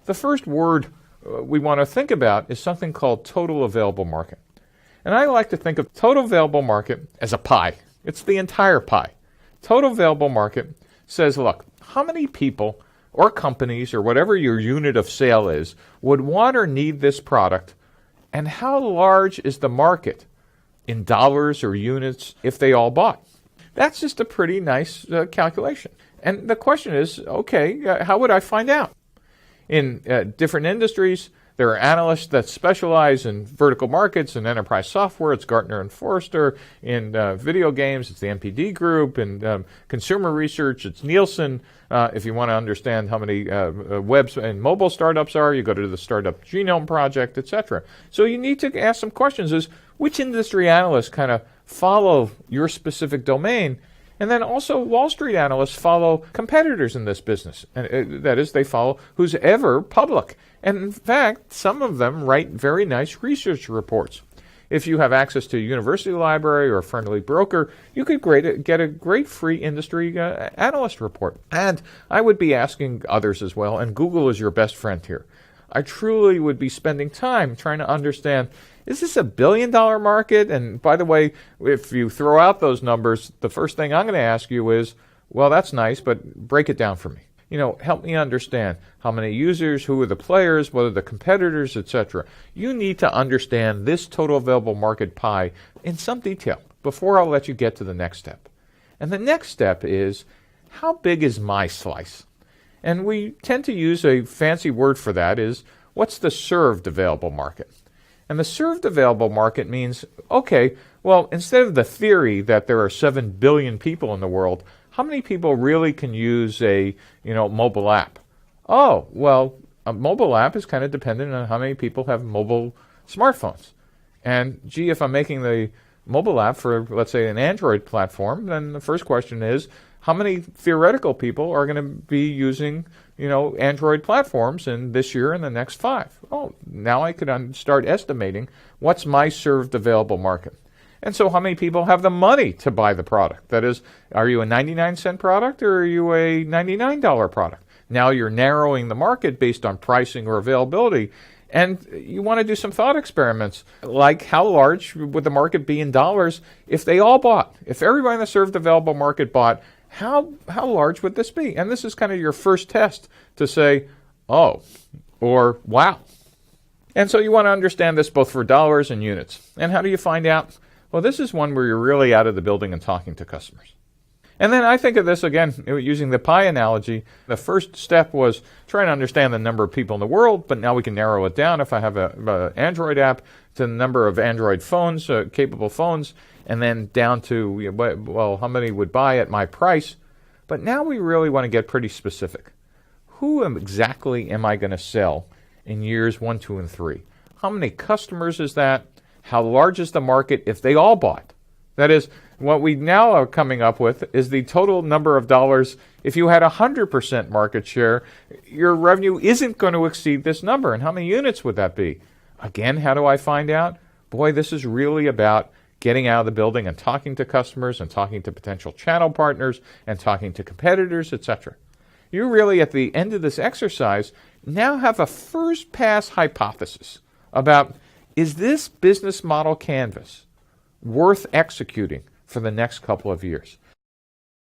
the first word we want to think about is something called total available market. And I like to think of total available market as a pie. It's the entire pie. Total available market says, look, how many people or companies or whatever your unit of sale is would want or need this product, and how large is the market in dollars or units if they all bought? That's just a pretty nice calculation. And the question is, okay, how would I find out? In different industries, there are analysts that specialize in vertical markets and enterprise software. It's Gartner and Forrester. In video games, it's the NPD Group. In consumer research, it's Nielsen. If you want to understand how many web and mobile startups are, you go to the Startup Genome Project, etc. So you need to ask some questions: is which industry analysts kind of follow your specific domain? And then also Wall Street analysts follow competitors in this business. And that is, they follow who's ever public. And in fact, some of them write very nice research reports. If you have access to a university library or a friendly broker, you could get a great free industry analyst report. And I would be asking others as well, and Google is your best friend here. I truly would be spending time trying to understand, is this $1 billion market? And by the way, if you throw out those numbers, the first thing I'm going to ask you is, well, that's nice, but break it down for me. Help me understand how many users, who are the players, what are the competitors, etc. You need to understand this total available market pie in some detail before I'll let you get to the next step. And the next step is, how big is my slice? And we tend to use a fancy word for that is, what's the served available market? And the served available market means, okay, well, instead of the theory that there are 7 billion people in the world, how many people really can use a mobile app? Oh, well, a mobile app is kind of dependent on how many people have mobile smartphones. And gee, if I'm making the mobile app for, let's say, an Android platform, then the first question is, how many theoretical people are going to be using, Android platforms in this year and the next 5? Oh, now I could start estimating what's my served available market. And so how many people have the money to buy the product? That is, are you a 99-cent product or are you a $99 product? Now you're narrowing the market based on pricing or availability. And you want to do some thought experiments, like how large would the market be in dollars if they all bought? If everybody in the served available market bought, how large would this be? And this is kind of your first test to say, oh, or wow. And so you want to understand this both for dollars and units. And how do you find out? Well, this is one where you're really out of the building and talking to customers. And then I think of this, again, using the pie analogy. The first step was trying to understand the number of people in the world, but now we can narrow it down if I have an Android app to the number of Android phones, capable phones, and then down to, well, how many would buy at my price. But now we really want to get pretty specific. Who exactly am I going to sell in years 1, 2, and 3? How many customers is that? How large is the market if they all bought? That is, what we now are coming up with is the total number of dollars. If you had 100% market share, your revenue isn't going to exceed this number. And how many units would that be? Again, how do I find out? Boy, this is really about getting out of the building and talking to customers and talking to potential channel partners and talking to competitors, etc. You really, at the end of this exercise, now have a first pass hypothesis about, is this business model canvas worth executing for the next couple of years?